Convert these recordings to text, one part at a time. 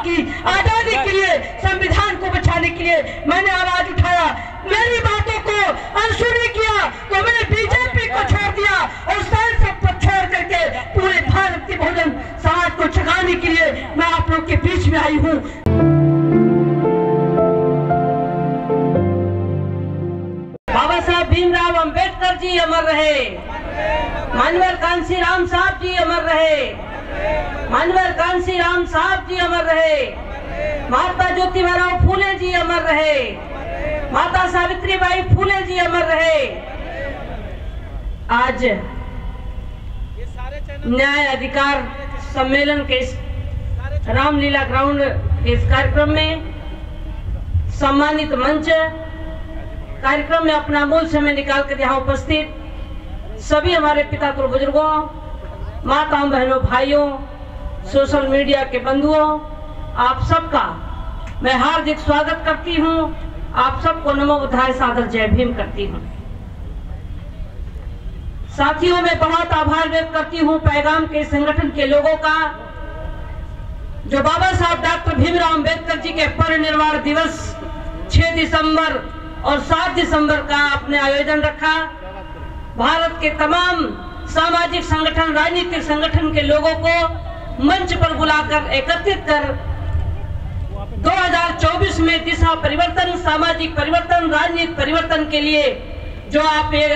की आजादी के लिए, संविधान को बचाने के लिए मैंने आवाज उठाया। मेरी बातों को अनसुनी किया तो मैंने बीजेपी को छोड़ दिया और सांसद को छोड़ करके पूरे भारत के बहुजन समाज को जगाने के लिए मैं आप लोग के बीच में आई हूँ। बाबा साहब भीमराव अंबेडकर जी अमर रहे, मानवर कांसी राम साहब जी अमर रहे, मानवर कांसी राम साहब जी अमर रहे, माता ज्योतिबाराव फूले जी अमर रहे, माता सावित्रीबाई फूले जी अमर रहे। आज न्याय अधिकार सम्मेलन के रामलीला ग्राउंड के इस कार्यक्रम में सम्मानित मंच कार्यक्रम में अपना अमूल्य समय निकाल कर यहाँ उपस्थित सभी हमारे पितापुर बुजुर्गों, माताओं, बहनों, भाइयों, सोशल मीडिया के बंधुओं, आप सबका मैं हार्दिक स्वागत करती हूँ। आप सबको नमो बुद्धाय सादर जय भीम करती हूँ। साथियों, मैं बहुत आभार व्यक्त करती हूँ पैगाम के संगठन के लोगों का, जो बाबा साहब डॉक्टर भीमराव अंबेडकर जी के परिनिर्वाण दिवस 6 दिसंबर और 7 दिसंबर का आपने आयोजन रखा। भारत के तमाम सामाजिक संगठन, राजनीतिक संगठन के लोगों को मंच पर बुलाकर एकत्रित कर 2024 में दिशा परिवर्तन, सामाजिक परिवर्तन, राजनीतिक परिवर्तन के लिए जो आप ये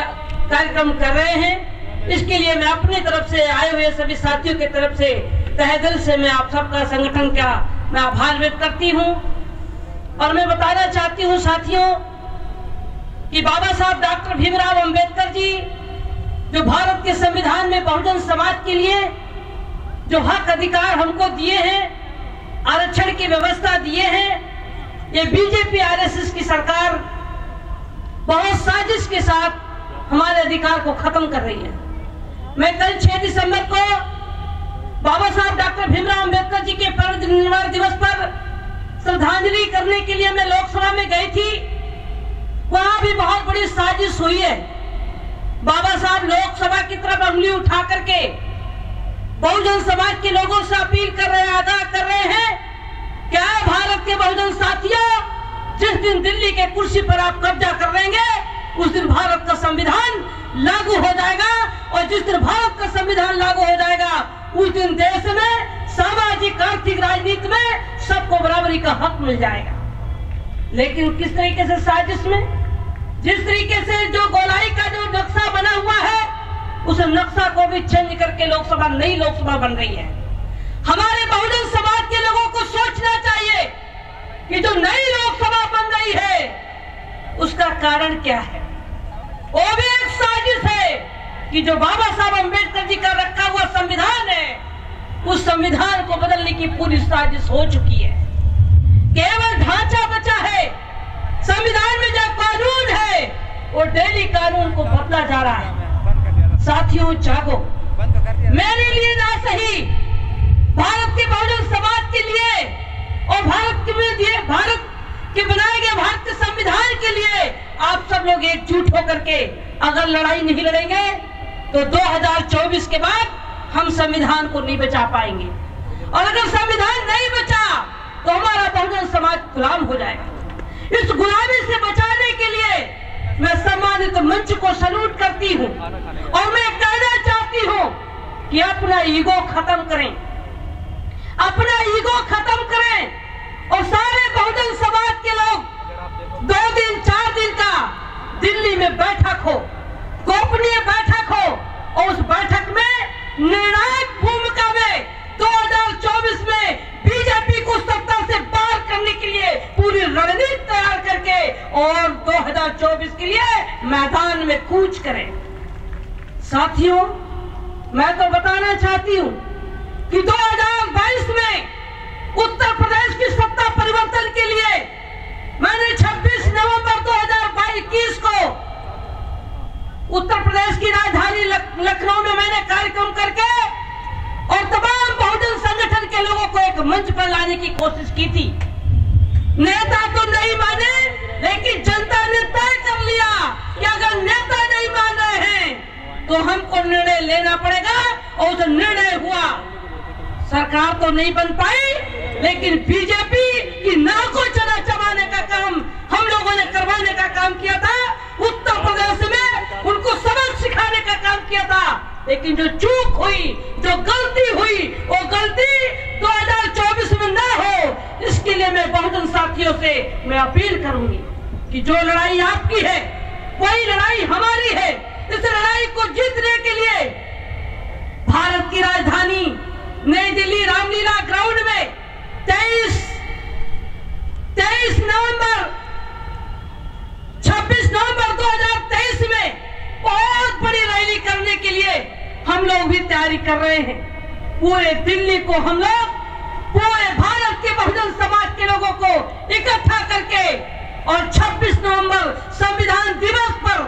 कार्यक्रम कर रहे हैं, इसके लिए मैं अपनी तरफ से आए हुए सभी साथियों की तरफ से तहे दिल से मैं आप सबका संगठन का मैं आभार व्यक्त करती हूँ। और मैं बताना चाहती हूँ साथियों कि बाबा साहब डॉक्टर भीमराव अंबेडकर जी जो भारत के संविधान में बहुजन समाज के लिए जो हक अधिकार हमको दिए हैं, आरक्षण की व्यवस्था दिए हैं, ये बीजेपी आरएसएस की सरकार बहुत साजिश के साथ हमारे अधिकार को खत्म कर रही है। मैं कल 6 दिसंबर को बाबा साहब डॉक्टर भीमराव अंबेडकर जी के परिनिर्वाण दिवस पर श्रद्धांजलि करने के लिए मैं लोकसभा में गई थी। वहां भी बहुत बड़ी साजिश हुई है। बाबा साहब लोकसभा की तरफ उंगली उठा करके बहुजन समाज के लोगों से अपील कर रहे हैं, आगाह कर रहे हैं, क्या भारत के बहुजन साथियों, जिस दिन दिल्ली के कुर्सी पर आप कब्जा कर लेंगे उस दिन भारत का संविधान लागू हो जाएगा, और जिस दिन भारत का संविधान लागू हो जाएगा उस दिन देश में सामाजिक, आर्थिक, राजनीति में सबको बराबरी का हक मिल जाएगा। लेकिन किस तरीके से साजिश में, जिस तरीके से जो गोलाई का जो नक्शा बना हुआ है, उस नक्शा को भी चेंज करके लोकसभा, नई लोकसभा बन रही है। हमारे बहुजन समाज के लोगों को सोचना चाहिए कि जो नई लोकसभा बन रही है उसका कारण क्या है। वो भी एक साजिश है कि जो बाबा साहब अंबेडकर जी का रखा हुआ संविधान है, उस संविधान को बदलने की पूरी साजिश हो चुकी है। केवल ढांचा बचा है, संविधान में जो कानून है वो डेली कानून को बदला जा रहा है। साथियों, जागो, मेरे लिए ना सही, भारत के बहुजन समाज के लिए और भारत के बनाए गए भारत के संविधान के लिए आप सब लोग एकजुट होकर के अगर लड़ाई नहीं लड़ेंगे तो 2024 के बाद हम संविधान को नहीं बचा पाएंगे, और अगर संविधान नहीं बचा तो हमारा बहुजन समाज गुलाम हो जाएगा। इस गुलामी से बचाने के लिए मैं सम्मानित मंच को सल्यूट करती हूँ और मैं कहना चाहती हूँ कि अपना ईगो खत्म करें, अपना ईगो खत्म करें, और सारे बहुजन समाज के लोग 2 दिन 4 दिन का दिल्ली में बैठक हो, गोपनीय बैठक हो, और उस बैठक में निर्णायक भूमिका में 2024 में बीजेपी को सत्ता से बाहर करने के लिए पूरी रणनीति तैयार करके और 2024 के लिए मैदान में कूच करें। साथियों, मैं तो बताना चाहती हूँ कि 2022 में उत्तर प्रदेश की सत्ता परिवर्तन के लिए मैंने 26 नवंबर 2021 को उत्तर प्रदेश की राजधानी लखनऊ में मैंने कार्यक्रम करके और तमाम बहुजन संगठन के लोगों को एक मंच पर लाने की कोशिश की थी। नेता तो नहीं माने, लेकिन जनता ने तय कर लिया कि अगर नेता नहीं मान रहे हैं तो हमको निर्णय लेना पड़ेगा, और जो निर्णय हुआ सरकार तो नहीं बन पाई, लेकिन बीजेपी की नाक को चबाने का काम हम लोगों ने करवाने का काम किया था। उत्तर प्रदेश में उनको सबक सिखाने का काम किया था। लेकिन जो चूक हुई, जो गलती हुई, वो गलती 2024 में ना हो, इसके लिए मैं बहुजन साथियों से मैं अपील करूंगी कि जो लड़ाई आपकी है वही लड़ाई हमारी है। इस लड़ाई को जीतने के लिए भारत की राजधानी नई दिल्ली रामलीला ग्राउंड में 26 नवंबर 2023 में बहुत बड़ी रैली करने के लिए हम लोग भी तैयारी कर रहे हैं। पूरे दिल्ली को हम लोग, पूरे भारत के बहुजन समाज के लोगों को इकट्ठा करके और 26 नवंबर संविधान दिवस पर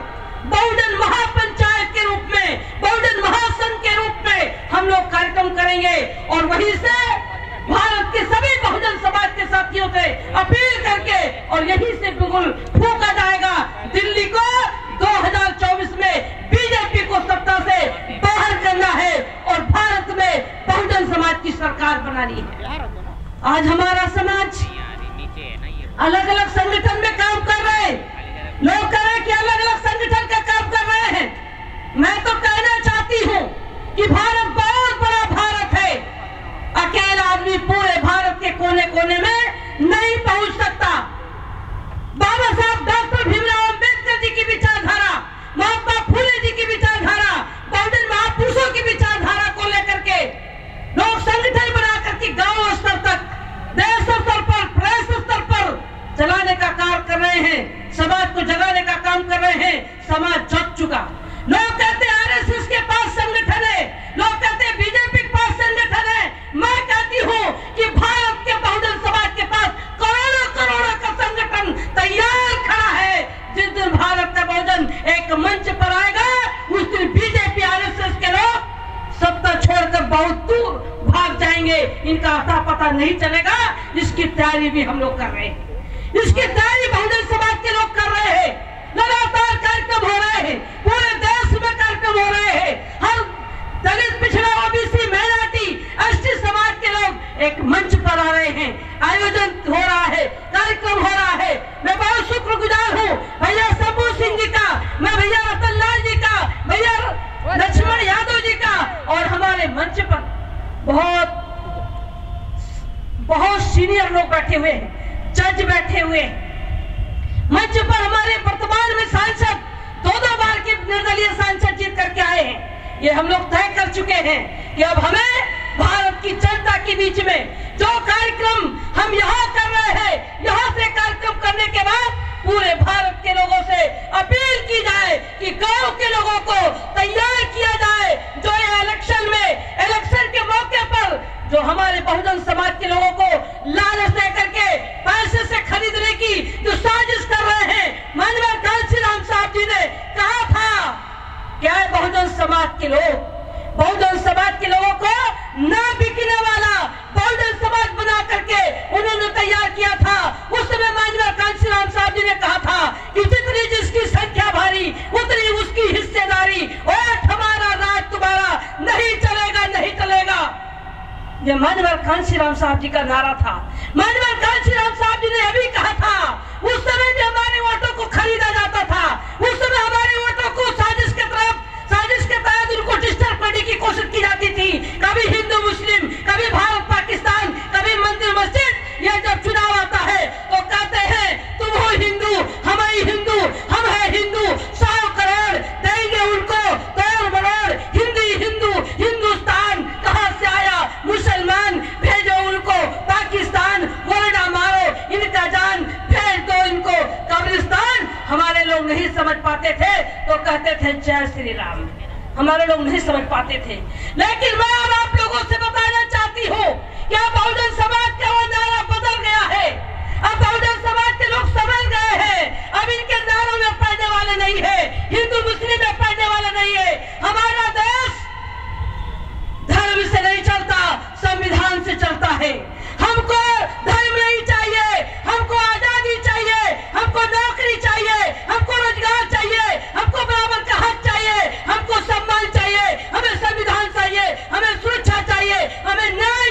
बहुजन महापंचायत के रूप में, बहुजन महासंघ के रूप में हम लोग कार्यक्रम करेंगे। और वहीं से भारत के सभी बहुजन समाज के साथियों से अपील करके और यहीं से बिल्कुल फूंका जाएगा, दिल्ली को 2024 में बीजेपी को सत्ता से बाहर करना है और भारत में बहुजन समाज की सरकार बनानी है। आज हमारा समाज अलग अलग संगठन में काम कर रहे हैं। लोग कह रहे हैं कि अलग अलग संगठन का काम कर रहे हैं। मैं तो कहना चाहती हूँ कि भारत बहुत बड़ा भारत है। अकेला आदमी पूरे भारत के कोने कोने में नहीं पहुंच सकता। बाबा साहब डॉक्टर भीमराव अंबेडकर जी की विचारधारा, महात्मा फुले जी की विचारधारा, बहुजन महापुरुषों की विचारधारा को लेकर के लोग संगठन बना करके गांव स्तर तक, देश स्तर पर, प्रदेश स्तर पर चलाने का कार्य कर रहे हैं। समाज को जगाने का काम कर रहे हैं। समाज जग चुका। लोग कहते हैं आरएसएस के पास संगठन है, लोग कहते हैं बीजेपी के पास संगठन है। मैं कहती हूँ कि भारत के बहुजन समाज के पास करोड़ों का संगठन तैयार खड़ा है। जिस दिन भारत का बहुजन एक मंच पर आएगा, उस दिन बीजेपी आरएसएस के लोग सत्ता छोड़कर बहुत दूर भाग जाएंगे। इनका अता पता नहीं चलेगा। इसकी तैयारी भी हम लोग कर रहे हैं। इसकी तैयारी बहुजन समाज के लोग कर रहे हैं। लगातार कार्यक्रम हो रहे हैं, पूरे देश में कार्यक्रम हो रहे हैं। हर दलित, पिछड़ा, ओबीसी, माइनॉरिटी, एसटी समाज के लोग एक मंच पर आ रहे हैं। आयोजन हो रहा है, कार्यक्रम हो रहा है। मैं बहुत शुक्रगुजार हूँ भैया शंभू सिंह जी का, मैं भैया रतन लाल जी का, भैया लक्ष्मण यादव जी का। और हमारे मंच पर बहुत सीनियर लोग बैठे हुए हैं, जज बैठे हुए हैं। मंच पर हमारे वर्तमान में सांसद 2 बार के निर्दलीय सांसद जीत करके आए हैं। ये हम लोग तय कर चुके हैं कि अब हमें भारत की जनता के बीच में जो कार्यक्रम हम यहाँ कर रहे हैं, यहाँ से कार्यक्रम करने के बाद पूरे भारत के लोगों से अपील की जाए कि गांव के लोगों को तैयार किया जाए। जो इलेक्शन के मौके पर जो हमारे बहुजन समाज के लोगों को लालच दे करके पैसे से खरीदने की जो साजिश कर रहे हैं, माननीय कांशीराम साहब जी ने कहा था क्या है, बहुजन समाज के लोगों को ना बिकने वाला बहुजन समाज बना करके उन्होंने तैयार किया था। उस समय माननीय कांशीराम साहब जी ने कहा था कि जितनी जिसकी संख्या भारी उतनी उसकी हिस्सेदारी, वोट हमारा राज तुम्हारा, नहीं चलेगा, नहीं चलेगा। ये माननीय कांशीराम साहब जी का नारा था। माननीय कांशीराम साहब जी ने अभी कहा था, उस समय भी हमारे वोटों को खरीदा जाता था। उस समय हमारे वोटों को साजिश के तहत उनको डिस्टर्ब करने की कोशिश की जाती थी। कभी हिंदू मुस्लिम, कभी भारत पाकिस्तान, कभी मंदिर मस्जिद। ये जब चुनाव आता है तो कहते हैं तुम हो हिंदू, हम ही हिंदू, हम है हिंदू, 100 करोड़ देंगे उनको, तोड़ मरोड़, हिंदू हिंदुस्तान कहाँ से आया, मुसलमान भेजो उनको पाकिस्तान, वरना मारो इनका जान, भेज दो इनको कब्रिस्तान। हमारे लोग नहीं समझ पाते थे तो कहते थे जय श्री राम। हमारे लोग नहीं समझ पाते थे। लेकिन मैं अब आप लोगों से बताना चाहती हूँ कि अब बहुजन समाज का वो नारा बदल गया है। अब बहुजन समाज के लोग समझ गए हैं। अब इनके नारों में पड़ने वाले नहीं है, हिंदू मुस्लिम में पड़ने वाले नहीं है। हमारा देश धर्म से नहीं चलता, संविधान से चलता है। हमको धर्म नहीं चाहिए, हमको आजादी चाहिए, हमको नौकरी चाहिए, हमको रोजगार चाहिए, हमको बराबर का हक चाहिए, हमको सम्मान चाहिए, हमें संविधान चाहिए, हमें सुरक्षा चाहिए, हमें न्याय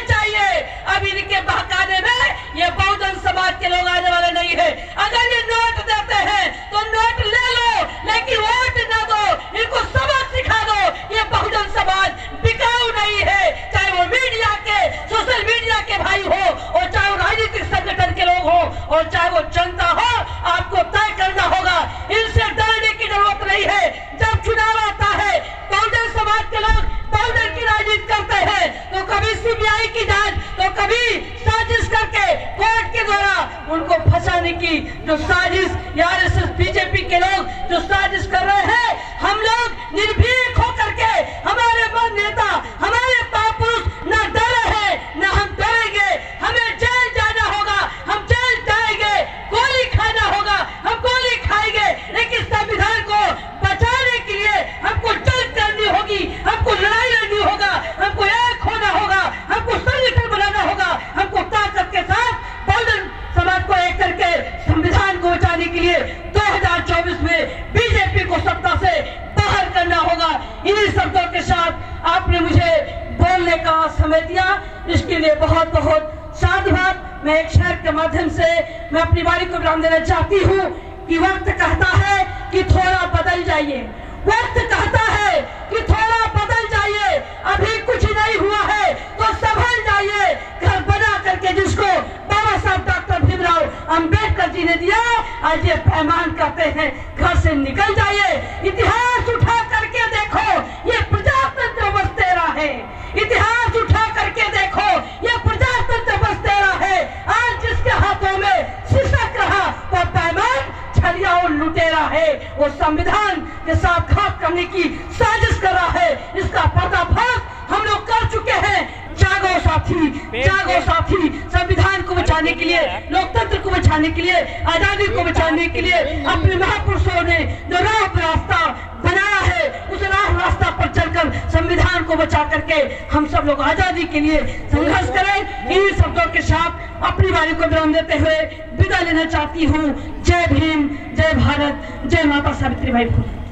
जो साजिश आरएसएस बीजेपी के लोग जो साजिश कर रहे हैं, हम लोग निर्भीक होकर के हमारे नेता हमारे महापुरुष न डरे हैं न हम डरेंगे। हमें जेल जाना होगा, हम जेल जाएंगे, गोली खाना होगा, हम गोली खाएंगे, लेकिन संविधान को बचाने के लिए हमको जंग करनी होगी, हमको लड़ाई लड़नी होगा, हमको एक होना होगा, हमको संगठन बनाना होगा, हमको ताकत के साथ बहुजन समाज को एक करके संविधान को बचाने के लिए 2024 में बीजेपी को सत्ता से बाहर करना होगा। इन्हीं शब्दों के साथ आपने मुझे बोलने का समय दिया, इसके लिए बहुत बहुत साधुवाद। मैं एक शेर के माध्यम से मैं अपनी वाणी को विराम देना चाहती हूँ कि वक्त कहता है कि थोड़ा बदल जाइए, वक्त कहता है कि थोड़ा बदल जाइए, अभी कुछ नहीं हुआ है तो संभल जाइए। घर बना करके जिसको बाबा साहब डॉक्टर भीमराव अंबेडकर जी ने दिया, आज ये पैमान करते हैं घर से निकल जाइए। इतिहास उठा करके देखो, ये प्रजातंत्र बस तेरा है। इतिहास उठा करके देखो, ये प्रजातंत्र बस तेरा है। आज जिसके हाथों में सिसक रहा वो पैमान छलिया और लुटेरा है, वो संविधान के साथ घात करने की साजिश कर रहा है। इसका पर्दाफाश हम लोग कर चुके हैं। जागो साथी, जागो साथी, संविधान को बचाने के लिए, लोकतंत्र को बचाने के लिए, आजादी को बचाने के लिए अपने महापुरुषों ने जो रास्ता बनाया है, उस रास्ता पर चलकर संविधान को बचा करके हम सब लोग आजादी के लिए संघर्ष करें। इन शब्दों के साथ अपनी वाणी को विराम देते हुए विदा लेना चाहती हूँ। जय भीम, जय भारत, जय माता सावित्रीबाई फुले।